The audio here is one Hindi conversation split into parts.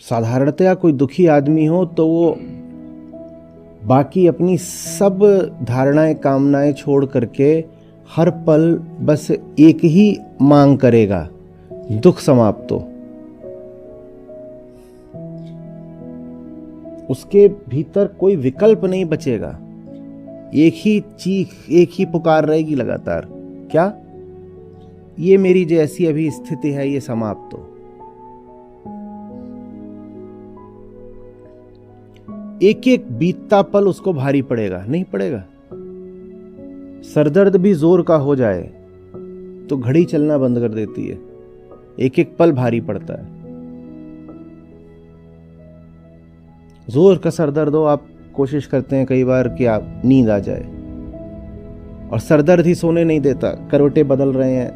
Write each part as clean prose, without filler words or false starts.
साधारणतया कोई दुखी आदमी हो तो वो बाकी अपनी सब धारणाएं कामनाएं छोड़ करके हर पल बस एक ही मांग करेगा, दुख समाप्त हो। उसके भीतर कोई विकल्प नहीं बचेगा, एक ही चीख, एक ही पुकार रहेगी लगातार, क्या? ये मेरी जैसी अभी स्थिति है, ये समाप्त हो। एक एक बीतता पल उसको भारी पड़ेगा, नहीं पड़ेगा? सरदर्द भी जोर का हो जाए तो घड़ी चलना बंद कर देती है, एक एक पल भारी पड़ता है। जोर का सरदर्द हो, आप कोशिश करते हैं कई बार कि आप नींद आ जाए, और सरदर्द ही सोने नहीं देता, करवटें बदल रहे हैं,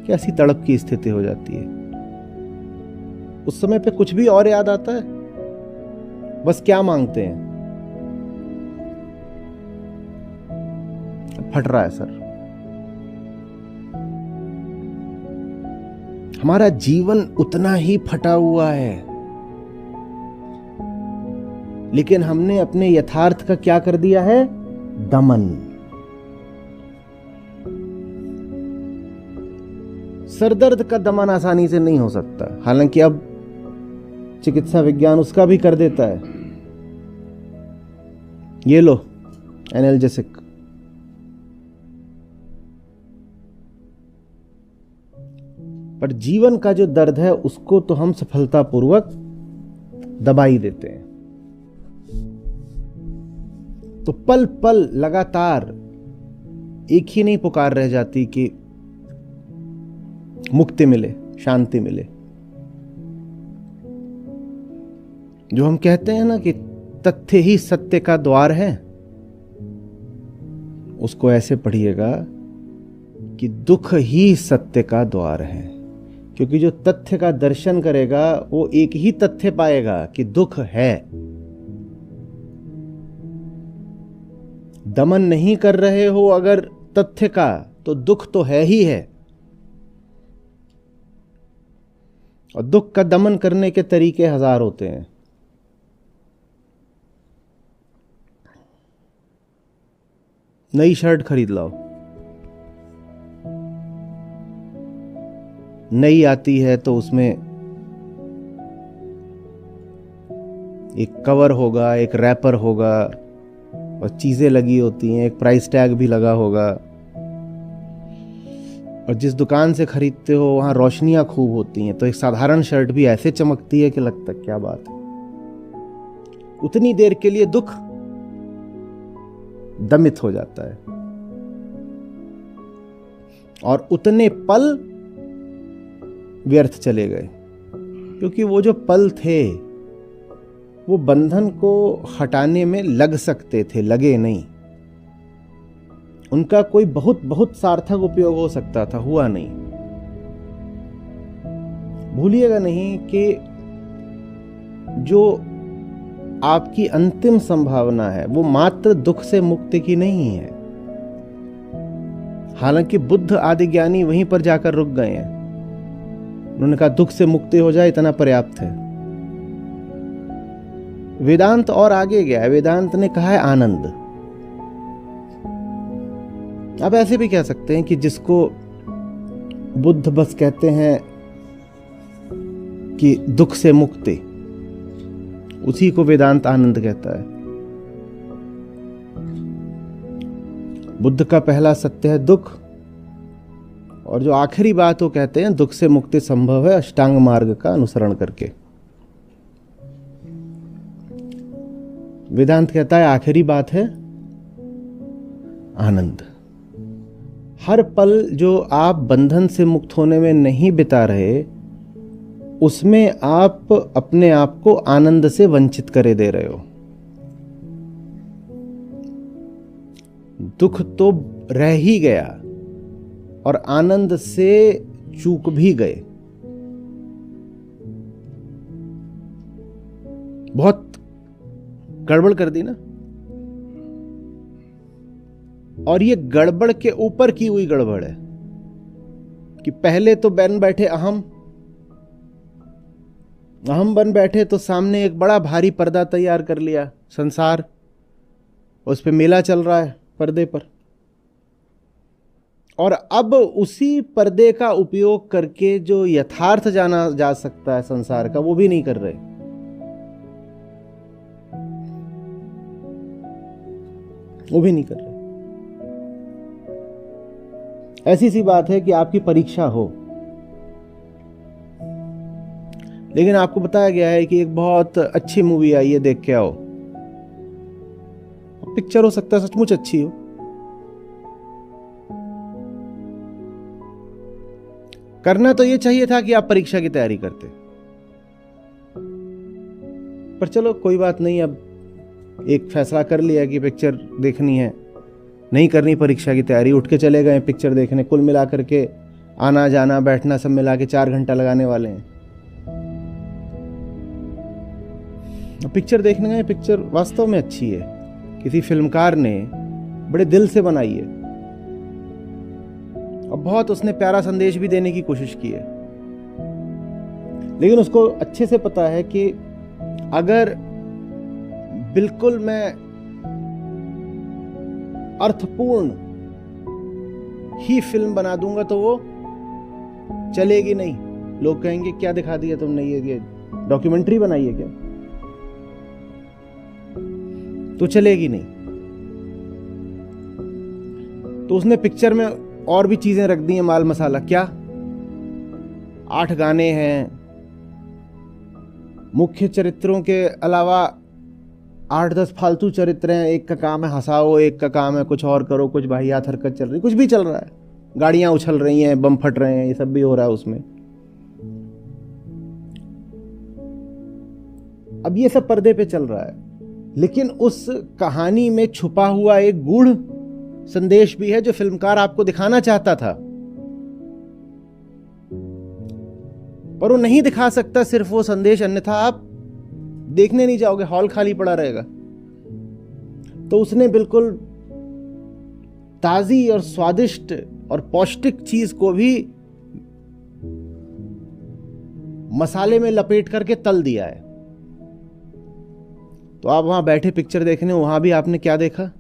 कैसी तड़प की स्थिति हो जाती है। उस समय पे कुछ भी और याद आता है, बस क्या मांगते हैं? फट रहा है सर। हमारा जीवन उतना ही फटा हुआ है, लेकिन हमने अपने यथार्थ का क्या कर दिया है? दमन। सरदर्द का दमन आसानी से नहीं हो सकता, हालांकि अब चिकित्सा विज्ञान उसका भी कर देता है। ये लो एनाल्जेसिक। पर जीवन का जो दर्द है उसको तो हम सफलतापूर्वक दबा ही देते हैं। तो पल पल लगातार एक ही नहीं पुकार रह जाती कि मुक्ति मिले, शांति मिले। जो हम कहते हैं ना कि तथ्य ही सत्य का द्वार है, उसको ऐसे पढ़िएगा कि दुख ही सत्य का द्वार है। क्योंकि जो तथ्य का दर्शन करेगा वो एक ही तथ्य पाएगा कि दुख है। दमन नहीं कर रहे हो अगर तथ्य का, तो दुख तो है ही है। और दुख का दमन करने के तरीके हजार होते हैं। नई शर्ट खरीद लाओ, नई आती है तो उसमें एक कवर होगा, एक रैपर होगा, और चीजें लगी होती हैं, एक प्राइस टैग भी लगा होगा। और जिस दुकान से खरीदते हो वहां रोशनियां खूब होती हैं, तो एक साधारण शर्ट भी ऐसे चमकती है कि लगता क्या बात है। उतनी देर के लिए दुख दमित हो जाता है, और उतने पल व्यर्थ चले गए, क्योंकि वो जो पल थे वो बंधन को हटाने में लग सकते थे, लगे नहीं। उनका कोई बहुत बहुत सार्थक उपयोग हो सकता था, हुआ नहीं। भूलिएगा नहीं कि जो आपकी अंतिम संभावना है वो मात्र दुख से मुक्ति की नहीं है। हालांकि बुद्ध आदि ज्ञानी वहीं पर जाकर रुक गए हैं। उन्होंने कहा दुख से मुक्ति हो जाए, इतना पर्याप्त है। वेदांत और आगे गया है। वेदांत ने कहा है आनंद। आप ऐसे भी कह सकते हैं कि जिसको बुद्ध बस कहते हैं कि दुख से मुक्ति, उसी को वेदांत आनंद कहता है। बुद्ध का पहला सत्य है दुख, और जो आखिरी बात वो कहते हैं दुख से मुक्ति संभव है अष्टांग मार्ग का अनुसरण करके। वेदांत कहता है आखिरी बात है आनंद। हर पल जो आप बंधन से मुक्त होने में नहीं बिता रहे, उसमें आप अपने आप को आनंद से वंचित करे दे रहे हो। दुख तो रह ही गया और आनंद से चूक भी गए। बहुत गड़बड़ कर दी ना। और ये गड़बड़ के ऊपर की हुई गड़बड़ है कि पहले तो बैन बैठे अहम, हम बन बैठे तो सामने एक बड़ा भारी पर्दा तैयार कर लिया, संसार, उस पे मेला चल रहा है पर्दे पर। और अब उसी पर्दे का उपयोग करके जो यथार्थ जाना जा सकता है संसार का, वो भी नहीं कर रहे। वो भी नहीं कर रहे। ऐसी सी बात है कि आपकी परीक्षा हो, लेकिन आपको बताया गया है कि एक बहुत अच्छी मूवी आई है, देख के आओ। पिक्चर हो सकता है सचमुच अच्छी हो, करना तो ये चाहिए था कि आप परीक्षा की तैयारी करते, पर चलो कोई बात नहीं। अब एक फैसला कर लिया कि पिक्चर देखनी है, नहीं करनी परीक्षा की तैयारी, उठ के चले गए पिक्चर देखने। कुल मिला करके आना जाना बैठना सब मिला के 4 घंटा लगाने वाले हैं। पिक्चर देखने गए, पिक्चर वास्तव में अच्छी है, किसी फिल्मकार ने बड़े दिल से बनाई है और बहुत उसने प्यारा संदेश भी देने की कोशिश की है। लेकिन उसको अच्छे से पता है कि अगर बिल्कुल मैं अर्थपूर्ण ही फिल्म बना दूंगा तो वो चलेगी नहीं। लोग कहेंगे क्या दिखा दिया तुमने, ये डॉक्यूमेंट्री बनाई है क्या, तो चलेगी नहीं। तो उसने पिक्चर में और भी चीजें रख दी हैं, माल मसाला। क्या 8 गाने हैं, मुख्य चरित्रों के अलावा 8-10 फालतू चरित्र हैं। एक का काम है हंसाओ, एक का काम है कुछ और करो, कुछ वाहियात हरकत चल रही, कुछ भी चल रहा है, गाड़ियां उछल रही हैं, बम फट रहे हैं, ये सब भी हो रहा है उसमें। अब ये सब पर्दे पे चल रहा है, लेकिन उस कहानी में छुपा हुआ एक गूढ़ संदेश भी है जो फिल्मकार आपको दिखाना चाहता था, पर वो नहीं दिखा सकता सिर्फ वो संदेश, अन्यथा आप देखने नहीं जाओगे, हॉल खाली पड़ा रहेगा। तो उसने बिल्कुल ताजी और स्वादिष्ट और पौष्टिक चीज को भी मसाले में लपेट करके तल दिया है। तो आप वहां बैठे पिक्चर देखने, वहां भी आपने क्या देखा,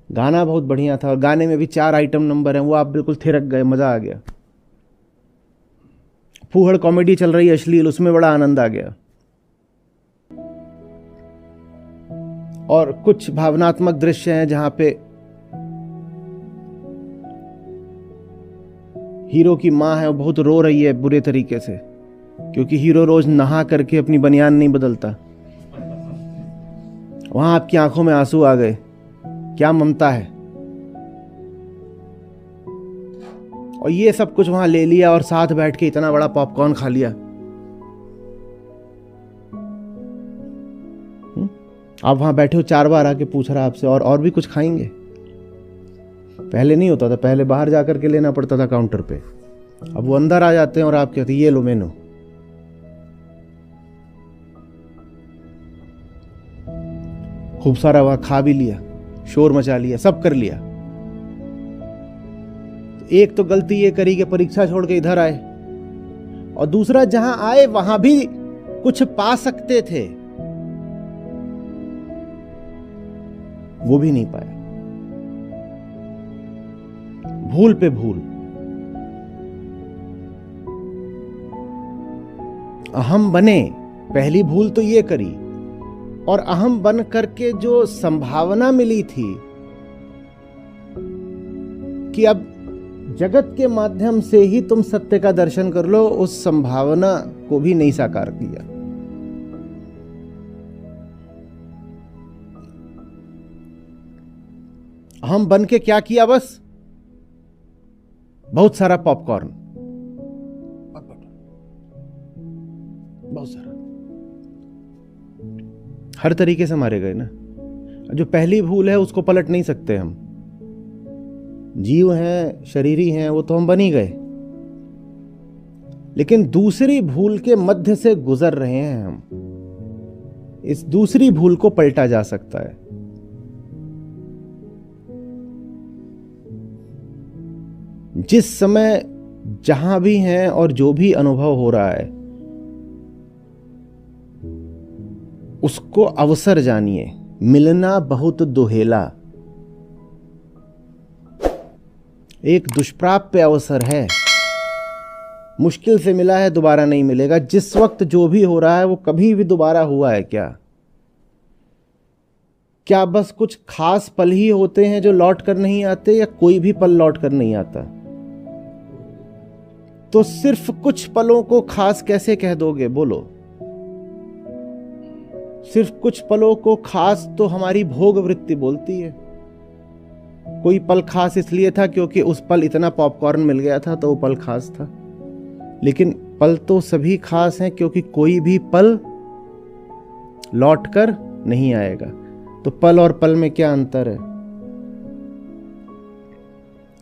गाना बहुत बढ़िया था और गाने में भी 4 आइटम नंबर हैं, वो आप बिल्कुल थिरक गए, मजा आ गया। फूहड़ कॉमेडी चल रही है अश्लील, उसमें बड़ा आनंद आ गया। और कुछ भावनात्मक दृश्य हैं जहां पे हीरो की मां है, वो बहुत रो रही है बुरे तरीके से, क्योंकि हीरो रोज नहा करके अपनी बनियान नहीं बदलता। वहां आपकी आंखों में आंसू आ गए, क्या ममता है। और ये सब कुछ वहां ले लिया और साथ बैठ के इतना बड़ा पॉपकॉर्न खा लिया। आप वहां बैठे हो, 4 बार आके पूछ रहा आपसे और भी कुछ खाएंगे। पहले नहीं होता था, पहले बाहर जाकर के लेना पड़ता था काउंटर पे, अब वो अंदर आ जाते हैं और आप कहते ये लो मेनू। खूब सारा वहां खा भी लिया, शोर मचा लिया, सब कर लिया। एक तो गलती ये करी कि परीक्षा छोड़ के इधर आए, और दूसरा जहां आए वहां भी कुछ पा सकते थे, वो भी नहीं पाया। भूल पे भूल। अहम बने, पहली भूल तो ये करी, और अहम बन करके जो संभावना मिली थी कि अब जगत के माध्यम से ही तुम सत्य का दर्शन कर लो, उस संभावना को भी नहीं साकार किया। हम बन के क्या किया, बस बहुत सारा पॉपकॉर्न, बहुत सारा, हर तरीके से मारे गए ना। जो पहली भूल है उसको पलट नहीं सकते हम, जीव हैं, शरीरी हैं, वो तो हम बन ही गए। लेकिन दूसरी भूल के मध्य से गुजर रहे हैं हम, इस दूसरी भूल को पलटा जा सकता है। जिस समय जहां भी हैं और जो भी अनुभव हो रहा है, उसको अवसर जानिए। मिलना बहुत दुहेला, एक दुष्प्राप्य अवसर है, मुश्किल से मिला है, दोबारा नहीं मिलेगा। जिस वक्त जो भी हो रहा है वो कभी भी दोबारा हुआ है क्या? क्या बस कुछ खास पल ही होते हैं जो लौट कर नहीं आते, या कोई भी पल लौट कर नहीं आता? तो सिर्फ कुछ पलों को खास कैसे कह दोगे, बोलो? सिर्फ कुछ पलों को खास तो हमारी भोग वृत्ति बोलती है। कोई पल खास इसलिए था क्योंकि उस पल इतना पॉपकॉर्न मिल गया था, तो वो पल खास था। लेकिन पल तो सभी खास हैं, क्योंकि कोई भी पल लौट कर नहीं आएगा। तो पल और पल में क्या अंतर है?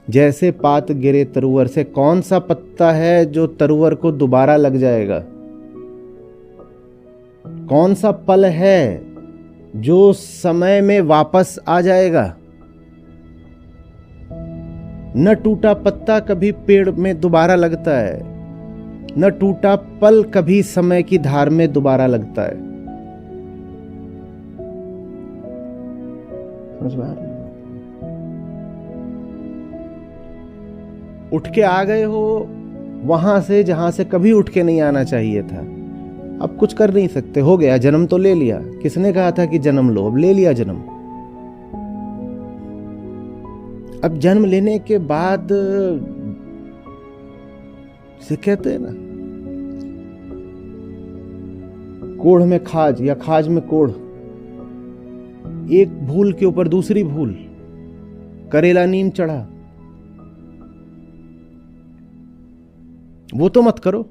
जैसे पात गिरे तरुवर से, कौन सा पत्ता है जो तरुवर को दोबारा लग जाएगा? कौन सा पल है जो समय में वापस आ जाएगा? न टूटा पत्ता कभी पेड़ में दोबारा लगता है, न टूटा पल कभी समय की धार में दोबारा लगता है। समझ में आ रही है? उठ के आ गए हो वहां से जहां से कभी उठ के नहीं आना चाहिए था। अब कुछ कर नहीं सकते, हो गया, जन्म तो ले लिया। किसने कहा था कि जन्म लो? अब ले लिया जन्म। अब जन्म लेने के बाद से कहते हैं ना, कोढ़ में खाज या खाज में कोढ़, एक भूल के ऊपर दूसरी भूल, करेला नीम चढ़ा, वो तो मत करो।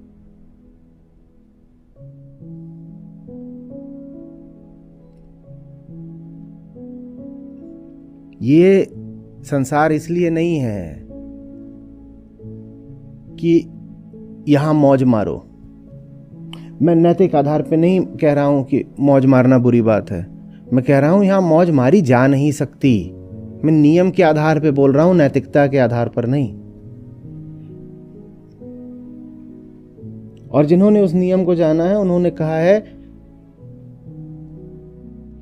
ये संसार इसलिए नहीं है कि यहां मौज मारो। मैं नैतिक आधार पे नहीं कह रहा हूं कि मौज मारना बुरी बात है। मैं कह रहा हूं यहां मौज मारी जा नहीं सकती। मैं नियम के आधार पे बोल रहा हूं, नैतिकता के आधार पर नहीं। और जिन्होंने उस नियम को जाना है उन्होंने कहा है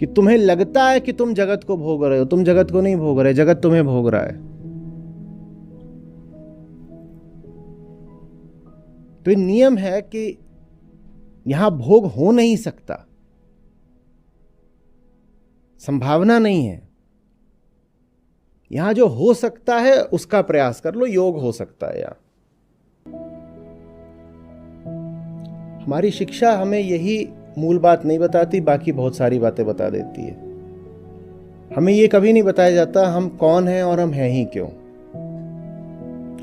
कि तुम्हें लगता है कि तुम जगत को भोग रहे हो, तुम जगत को नहीं भोग रहे, जगत तुम्हें भोग रहा है। तो ये नियम है कि यहां भोग हो नहीं सकता, संभावना नहीं है। यहां जो हो सकता है उसका प्रयास कर लो, योग हो सकता है यहां। हमारी शिक्षा हमें यही मूल बात नहीं बताती, बाकी बहुत सारी बातें बता देती है। हमें ये कभी नहीं बताया जाता हम कौन हैं और हम हैं ही क्यों।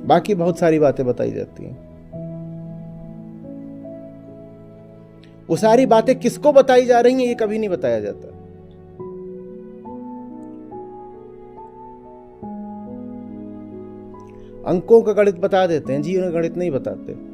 बाकी बहुत सारी बातें बताई जाती हैं। वो सारी बातें किसको बताई जा रही हैं ये कभी नहीं बताया जाता। अंकों का गणित बता देते हैं, जीवन का गणित नहीं बताते।